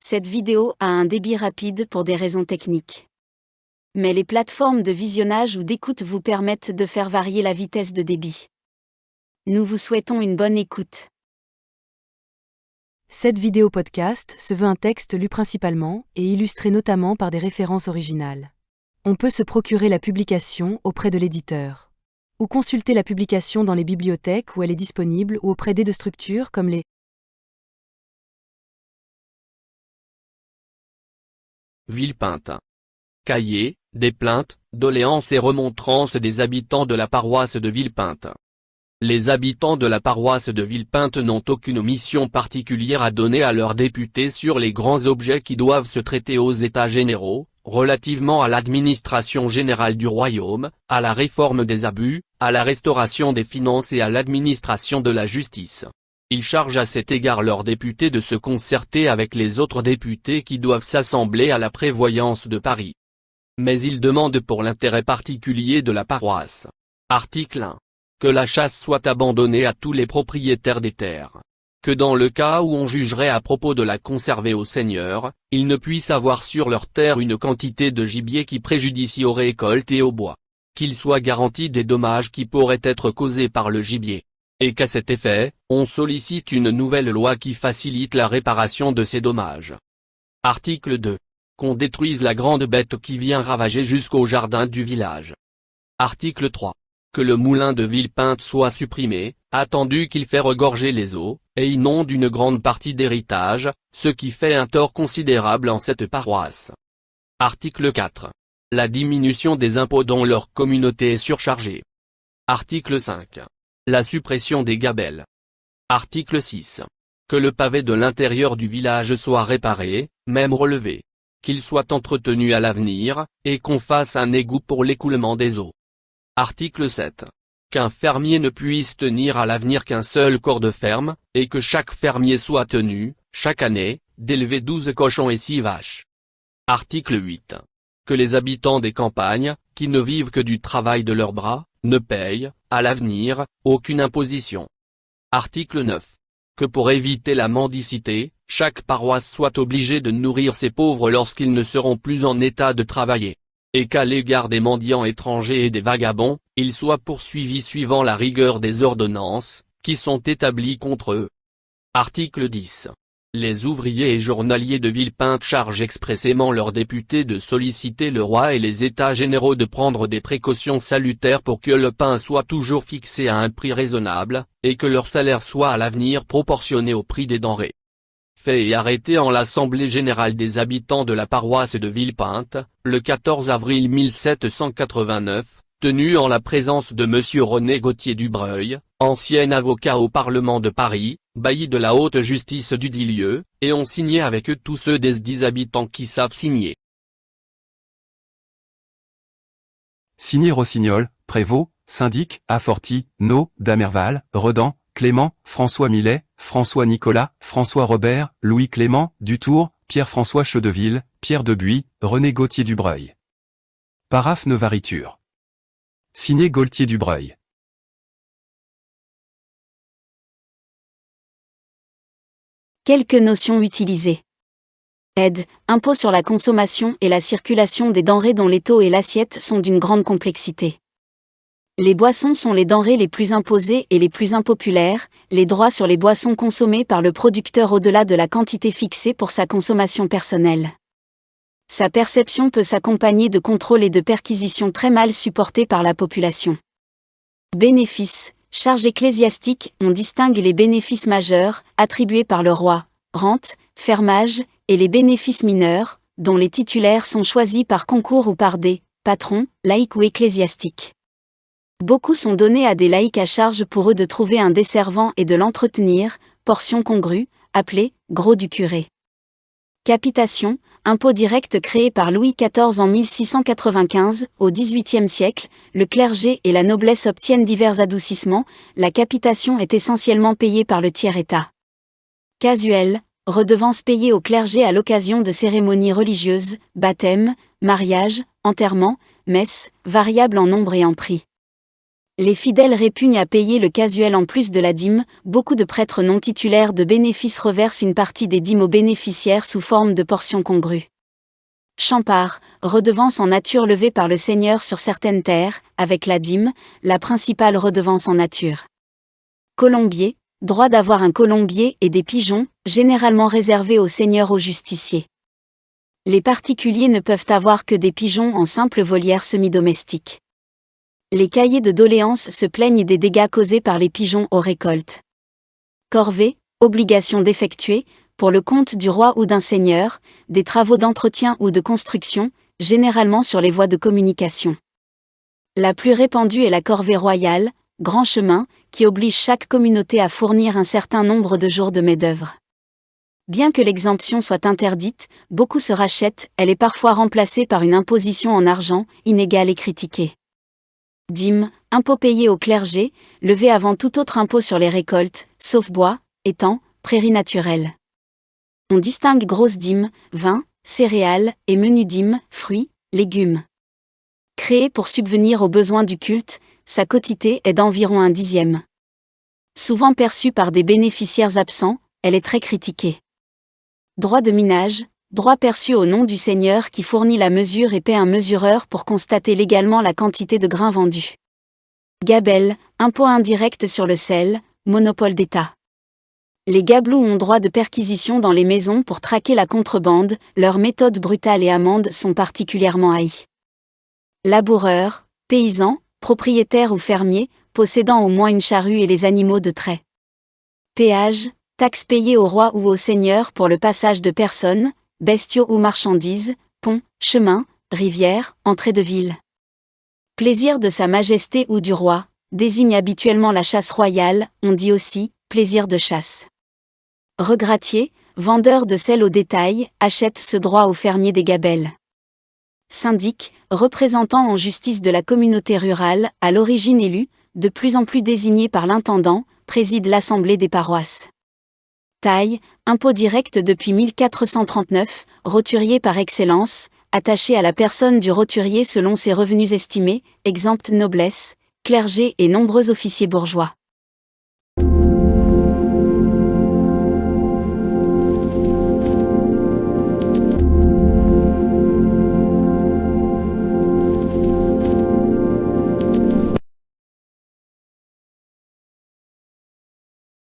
Cette vidéo a un débit rapide pour des raisons techniques. Mais les plateformes de visionnage ou d'écoute vous permettent de faire varier la vitesse de débit. Nous vous souhaitons une bonne écoute. Cette vidéo podcast se veut un texte lu principalement et illustré notamment par des références originales. On peut se procurer la publication auprès de l'éditeur. Ou consulter la publication dans les bibliothèques où elle est disponible ou auprès d'aide structures comme les Villepinte. Cahier, des plaintes, doléances et remontrances des habitants de la paroisse de Villepinte. Les habitants de la paroisse de Villepinte n'ont aucune mission particulière à donner à leurs députés sur les grands objets qui doivent se traiter aux États généraux, relativement à l'administration générale du royaume, à la réforme des abus, à la restauration des finances et à l'administration de la justice. Ils chargent à cet égard leurs députés de se concerter avec les autres députés qui doivent s'assembler à la prévoyance de Paris. Mais ils demandent pour l'intérêt particulier de la paroisse. Article 1. Que la chasse soit abandonnée à tous les propriétaires des terres. Que dans le cas où on jugerait à propos de la conserver aux seigneurs, ils ne puissent avoir sur leurs terres une quantité de gibier qui préjudicie aux récoltes et au bois. Qu'ils soient garantis des dommages qui pourraient être causés par le gibier. Et qu'à cet effet, on sollicite une nouvelle loi qui facilite la réparation de ces dommages. Article 2. Qu'on détruise la grande bête qui vient ravager jusqu'au jardin du village. Article 3. Que le moulin de Villepinte soit supprimé, attendu qu'il fait regorger les eaux, et inonde une grande partie d'héritage, ce qui fait un tort considérable en cette paroisse. Article 4. La diminution des impôts dont leur communauté est surchargée. Article 5. La suppression des gabelles. Article 6. Que le pavé de l'intérieur du village soit réparé, même relevé. Qu'il soit entretenu à l'avenir, et qu'on fasse un égout pour l'écoulement des eaux. Article 7. Qu'un fermier ne puisse tenir à l'avenir qu'un seul corps de ferme, et que chaque fermier soit tenu, chaque année, d'élever 12 cochons et 6 vaches. Article 8. Que les habitants des campagnes, qui ne vivent que du travail de leurs bras, ne payent, à l'avenir, aucune imposition. Article 9. Que pour éviter la mendicité, chaque paroisse soit obligée de nourrir ses pauvres lorsqu'ils ne seront plus en état de travailler. Et qu'à l'égard des mendiants étrangers et des vagabonds, ils soient poursuivis suivant la rigueur des ordonnances, qui sont établies contre eux. Article 10. Les ouvriers et journaliers de Villepinte chargent expressément leurs députés de solliciter le roi et les États généraux de prendre des précautions salutaires pour que le pain soit toujours fixé à un prix raisonnable, et que leur salaire soit à l'avenir proportionné au prix des denrées. Fait et arrêté en l'Assemblée générale des habitants de la paroisse de Villepinte, le 14 avril 1789, tenu en la présence de Monsieur René Gauthier Dubreuil, ancien avocat au Parlement de Paris, bailli de la haute justice dudit lieu, et ont signé avec eux tous ceux des 10 habitants qui savent signer. Signé Rossignol, Prévost, Syndic, Aforti, No, Damerval, Redan, Clément, François Millet, François Nicolas, François Robert, Louis Clément, Dutour, Pierre-François Chedeville, Pierre Debuy, René Gauthier Dubreuil. Paraphe Novariture. Signé Gaultier Dubreuil. Quelques notions utilisées. Aide, impôt sur la consommation et la circulation des denrées dont les taux et l'assiette sont d'une grande complexité. Les boissons sont les denrées les plus imposées et les plus impopulaires, les droits sur les boissons consommées par le producteur au-delà de la quantité fixée pour sa consommation personnelle. Sa perception peut s'accompagner de contrôles et de perquisitions très mal supportés par la population. Bénéfices, charges ecclésiastiques, on distingue les bénéfices majeurs, attribués par le roi, rente, fermage, et les bénéfices mineurs, dont les titulaires sont choisis par concours ou par des patrons, laïcs ou ecclésiastiques. Beaucoup sont donnés à des laïcs à charge pour eux de trouver un desservant et de l'entretenir, portion congrue, appelée « gros du curé ». Capitation, impôt direct créé par Louis XIV en 1695, au XVIIIe siècle, le clergé et la noblesse obtiennent divers adoucissements, la capitation est essentiellement payée par le tiers-état. Casuel, redevance payée au clergé à l'occasion de cérémonies religieuses, baptême, mariage, enterrement, messe, variable en nombre et en prix. Les fidèles répugnent à payer le casuel en plus de la dîme, beaucoup de prêtres non titulaires de bénéfices reversent une partie des dîmes aux bénéficiaires sous forme de portions congrues. Champart, redevance en nature levée par le Seigneur sur certaines terres, avec la dîme, la principale redevance en nature. Colombier, droit d'avoir un colombier et des pigeons, généralement réservés aux seigneurs aux justiciers. Les particuliers ne peuvent avoir que des pigeons en simple volière semi-domestique. Les cahiers de doléances se plaignent des dégâts causés par les pigeons aux récoltes. Corvée, obligation d'effectuer, pour le compte du roi ou d'un seigneur, des travaux d'entretien ou de construction, généralement sur les voies de communication. La plus répandue est la corvée royale, grand chemin, qui oblige chaque communauté à fournir un certain nombre de jours de main-d'œuvre. Bien que l'exemption soit interdite, beaucoup se rachètent, elle est parfois remplacée par une imposition en argent, inégale et critiquée. Dîme, impôt payé au clergé, levé avant tout autre impôt sur les récoltes, sauf bois, étangs, prairies naturelles. On distingue grosse dîme, vin, céréales, et menu dîme, fruits, légumes. Créée pour subvenir aux besoins du culte, sa quotité est d'environ 1/10. Souvent perçue par des bénéficiaires absents, elle est très critiquée. Droit de minage, droit perçu au nom du seigneur qui fournit la mesure et paie un mesureur pour constater légalement la quantité de grains vendus. Gabelle, impôt indirect sur le sel, monopole d'État. Les gabelous ont droit de perquisition dans les maisons pour traquer la contrebande, leurs méthodes brutales et amendes sont particulièrement haïes. Laboureurs, paysans, propriétaires ou fermiers, possédant au moins une charrue et les animaux de trait. Péage, taxe payée au roi ou au seigneur pour le passage de personnes, bestiaux ou marchandises, ponts, chemins, rivières, entrées de ville. Plaisir de sa majesté ou du roi, désigne habituellement la chasse royale, on dit aussi, plaisir de chasse. Regratier, vendeur de sel au détail, achète ce droit aux fermiers des gabelles. Syndic, représentant en justice de la communauté rurale, à l'origine élu, de plus en plus désigné par l'intendant, préside l'assemblée des paroisses. Taille, impôt direct depuis 1439, roturier par excellence, attaché à la personne du roturier selon ses revenus estimés, exempt noblesse, clergé et nombreux officiers bourgeois.